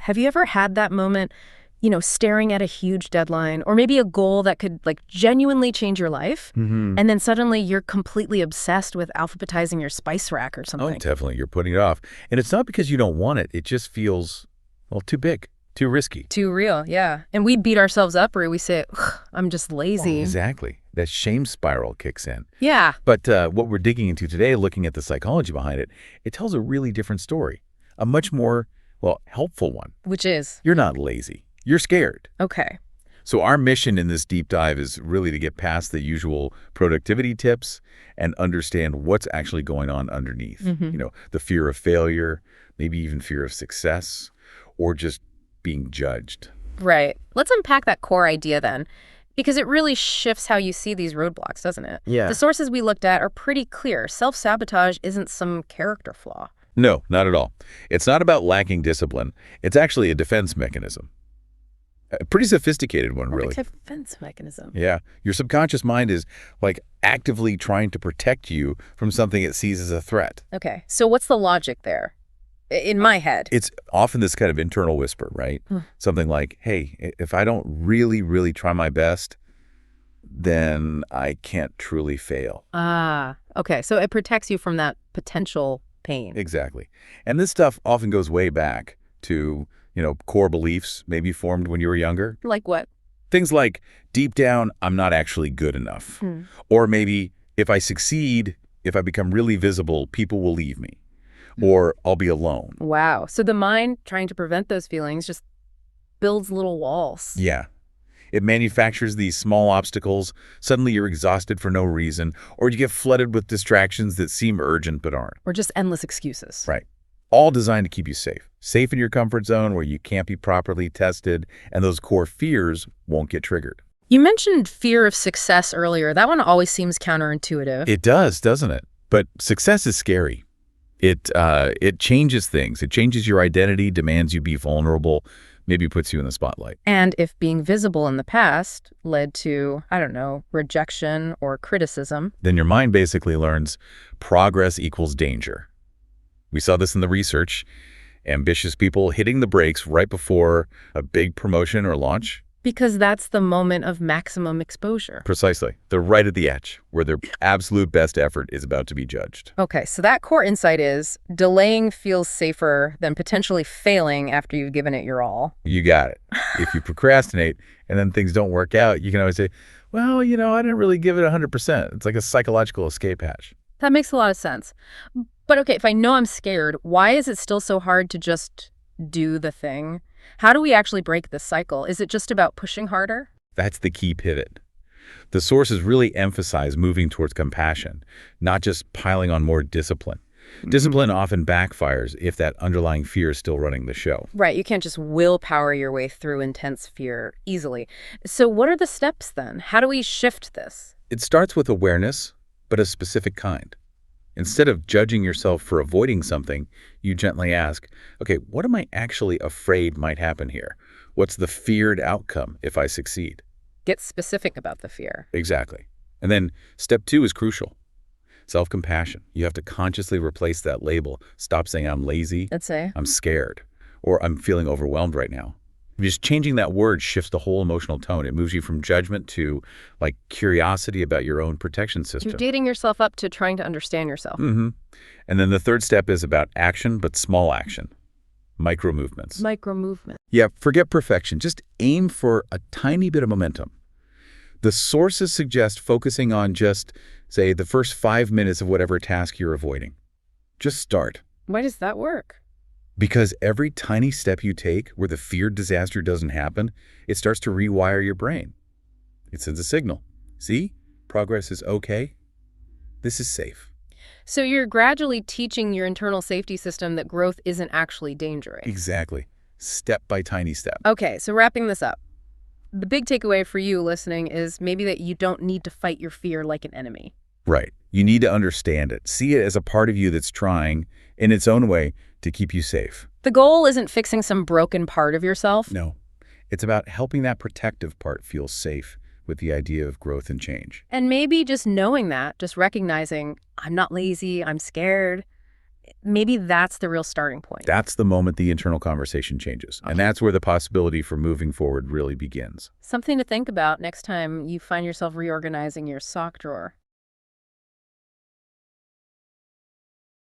Have you ever had that moment, staring at a huge deadline or maybe a goal that could genuinely change your life? And then suddenly you're completely obsessed with alphabetizing your spice rack or Oh, something. definitely. You're putting it off. And it's not because you don't want it. It just feels, well, too big, too risky. Too real, yeah. And we beat ourselves up or we say, "Ugh, I'm just lazy." Exactly. That shame spiral kicks in. Yeah. But what we're digging into today, looking at the psychology behind it, it tells a really different story. A much more, well, helpful one. Which is? You're not lazy. You're scared. Okay. So our mission in this deep dive is really to get past the usual productivity tips and understand what's actually going on underneath. The fear of failure, maybe even fear of success, or just being judged. Right. Let's unpack that core idea then, because it really shifts how you see these roadblocks, doesn't it? Yeah. The sources we looked at are pretty clear. Self-sabotage isn't some character flaw. No, not at all. It's not about lacking discipline. It's actually a defense mechanism. A pretty sophisticated one, really. Like a defense mechanism. Yeah. Your subconscious mind is actively trying to protect you from something it sees as a threat. Okay. So what's the logic there? In my head. It's often this kind of internal whisper, right? Something like, hey, if I don't really, really try my best, then I can't truly fail. Ah, okay. So it protects you from that potential pain. Exactly. And this stuff often goes way back to, core beliefs maybe formed when you were younger. Like what? Things like, deep down, I'm not actually good enough. Or maybe, if I succeed, if I become really visible, people will leave me. Or I'll be alone. Wow. So the mind, trying to prevent those feelings, just builds little walls. Yeah. It manufactures these small obstacles. Suddenly you're exhausted for no reason, or you get flooded with distractions that seem urgent but aren't. Or just endless excuses. Right. All designed to keep you safe. Safe in your comfort zone where you can't be properly tested, and those core fears won't get triggered. You mentioned fear of success earlier. That one always seems counterintuitive. It does, doesn't it? But success is scary. It changes things. It changes your identity, demands you be vulnerable, maybe puts you in the spotlight. And if being visible in the past led to, I don't know, rejection or criticism, then your mind basically learns progress equals danger. We saw this in the research. Ambitious people hitting the brakes right before a big promotion or launch. because that's the moment of maximum exposure. Precisely. They're right at the edge, where their absolute best effort is about to be judged. Okay, so that core insight is delaying feels safer than potentially failing after you've given it your all. You got it. If you procrastinate and then things don't work out, you can always say, well, I didn't really give it 100%. It's like a psychological escape hatch. That makes a lot of sense. But okay, if I know I'm scared, why is it still so hard to just do the thing? How do we actually break this cycle? Is it just about pushing harder? That's the key pivot. The sources really emphasize moving towards compassion, not just piling on more discipline. Discipline often backfires if that underlying fear is still running the show. Right, you can't just willpower your way through intense fear easily. So what are the steps then? How do we shift this? It starts with awareness, but a specific kind. Instead of judging yourself for avoiding something, you gently ask, okay, what am I actually afraid might happen here? What's the feared outcome if I succeed? Get specific about the fear. Exactly. And then step 2 is crucial. Self-compassion. You have to consciously replace that label. Stop saying I'm lazy. Let's say. I'm scared, or I'm feeling overwhelmed right now. Just changing that word shifts the whole emotional tone. It moves you from judgment to curiosity about your own protection system. You're dating yourself up to trying to understand yourself. Mm-hmm. And then the third step is about action, but small action. Micro movements. Micro movement. Yeah, forget perfection. Just aim for a tiny bit of momentum. The sources suggest focusing on just, say, the first 5 minutes of whatever task you're avoiding. Just start. Why does that work? Because every tiny step you take where the feared disaster doesn't happen, it starts to rewire your brain. It sends a signal. See? Progress is okay. This is safe. So you're gradually teaching your internal safety system that growth isn't actually dangerous. Exactly. Step by tiny step. Okay, so wrapping this up. The big takeaway for you listening is maybe that you don't need to fight your fear like an enemy. Right. You need to understand it. See it as a part of you that's trying, in its own way, to keep you safe. The goal isn't fixing some broken part of yourself. No. It's about helping that protective part feel safe with the idea of growth and change. And maybe just knowing that, just recognizing I'm not lazy, I'm scared, maybe that's the real starting point. That's the moment the internal conversation changes. And that's where the possibility for moving forward really begins. Something to think about next time you find yourself reorganizing your sock drawer.